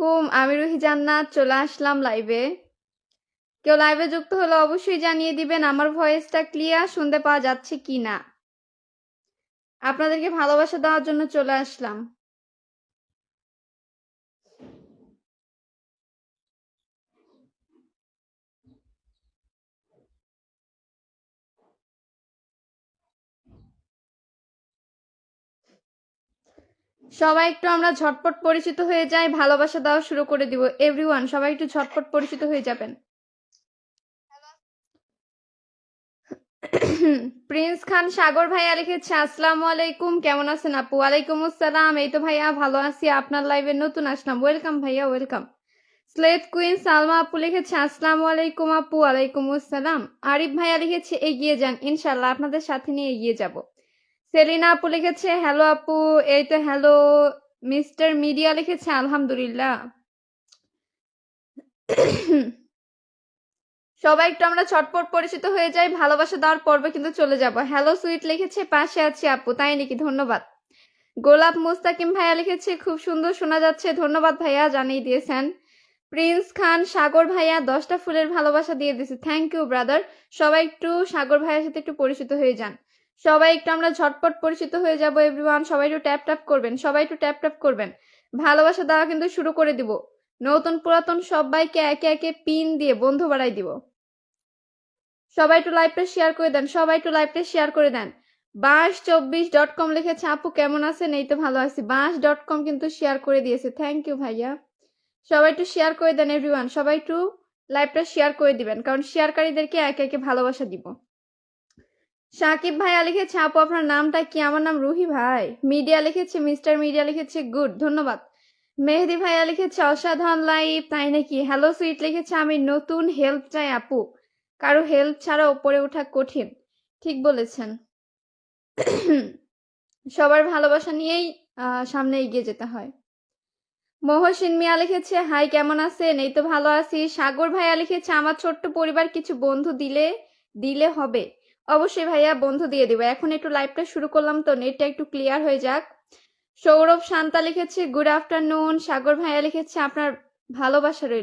আলাইকুম। আমি রুহি জান্নাত চলে আসলাম লাইভে। কেউ লাইভে যুক্ত হলে অবশ্যই জানিয়ে দিবেন আমার ভয়েসটা ক্লিয়ার শুনতে পাওয়া যাচ্ছে কিনা। আপনাদেরকে ভালোবাসা দেওয়ার জন্য চলে আসলাম। সবাই একটু আমরা ঝটপট পরিচিত হয়ে যাই, ভালোবাসা দেওয়া শুরু করে দিব। এভরিওয়ান সবাই একটু ঝটপট পরিচিত হয়ে যাবেন। প্রিন্স খান সাগর ভাইয়া লিখেছে আসসালামু আলাইকুম, কেমন আছেন আপু? ওয়ালাইকুম আসসালাম, এই তো ভাইয়া ভালো আছি, আপনার লাইভে নতুন আসলাম। ওয়েলকাম ভাইয়া, ওয়েলকাম। স্লেট কুইন সালমা আপু লিখেছে আসসালামু আলাইকুম আপু। ওয়ালাইকুম আসসালাম। আরিফ ভাইয়া লিখেছে এগিয়ে যান, ইনশাল্লাহ আপনাদের সাথে নিয়ে এগিয়ে যাব। সেলিনা আপু লিখেছে হ্যালো আপু। এই তো হ্যালো। মিস্টার মিডিয়া লিখেছে আলহামদুলিল্লাহ। সবাই একটু আমরা ছটপট পরিচিত হয়ে যাই, ভালোবাসা দেওয়ার পর্বে কিন্তু চলে যাব। হ্যালো সুইট লিখেছে পাশে আছি আপু, তাই নাকি? ধন্যবাদ। গোলাপ মুস্তাকিম ভাইয়া লিখেছে খুব সুন্দর শোনা যাচ্ছে, ধন্যবাদ ভাইয়া, জানিয়ে দিয়েছেন। প্রিন্স খান সাগর ভাইয়া 10টা ফুলের ভালোবাসা দিয়ে দিয়েছে, থ্যাংক ইউ ব্রাদার। সবাই একটু সাগর ভাইয়ের সাথে একটু পরিচিত হয়ে যান। সবাই একটু আমরা ঝটপট পরিচিত হয়ে যাব এভরিওয়ান। সবাই একটু ট্যাপ ট্যাপ করবেন, সবাই একটু ট্যাপ ট্যাপ করবেন। ভালোবাসা দেওয়া কিন্তু শুরু করে দিব। নতুন পুরাতন সবাইকে একে একে পিন দিয়ে বন্ধু বাড়াই দিব। সবাই একটু লাইভটা শেয়ার করে দেন, সবাই একটু লাইভটা শেয়ার করে দেন। বাঁশ24.com লিখেছে আপু কেমন আছেন? এই তো ভালো আছি। বাঁশ.com কিন্তু শেয়ার করে দিয়েছে, থ্যাংক ইউ ভাইয়া। সবাই একটু শেয়ার করে দেন এভরিওয়ান, সবাই একটু লাইভটা শেয়ার করে দিবেন, কারণ শেয়ারকারীদেরকে একে একে ভালোবাসা দিব। সাকিব ভাইয়া লিখেছে আপু আপনার নামটা কি? আমার নাম রুহি ভাই। মিডিয়া লিখেছে, মিস্টার মিডিয়া লিখেছে গুড, ধন্যবাদ। মেহেদি ভাইয়া লিখেছে অসাধারণ লাইভ, তাই নাকি? হ্যালো সুইট লিখেছে আমি নতুন, হেল্প চাই আপু, কারো হেল্প ছাড়া উপরে ওঠা কঠিন। ঠিক বলেছেন। সবার ভালোবাসা নিয়েই সামনে এগিয়ে যেতে হয়। মহসিন মিয়া লিখেছে হাই কেমন আছেন? এই তো ভালো আছি। সাগর ভাইয়া লিখেছে আমার ছোট্ট পরিবার কিছু বন্ধু দিলে দিলে হবে। অবশ্যই ভাইয়া, বন্ধু দিয়ে দিব। এখন একটু লাইভটা শুরু করলাম তো, নেটটা একটু ক্লিয়ার হয়ে যাক। সৌরভ শান্তা লিখেছে গুড আফটারনুন। সাগর ভাইয়া লিখেছে আপনার ভালোবাসা রইল।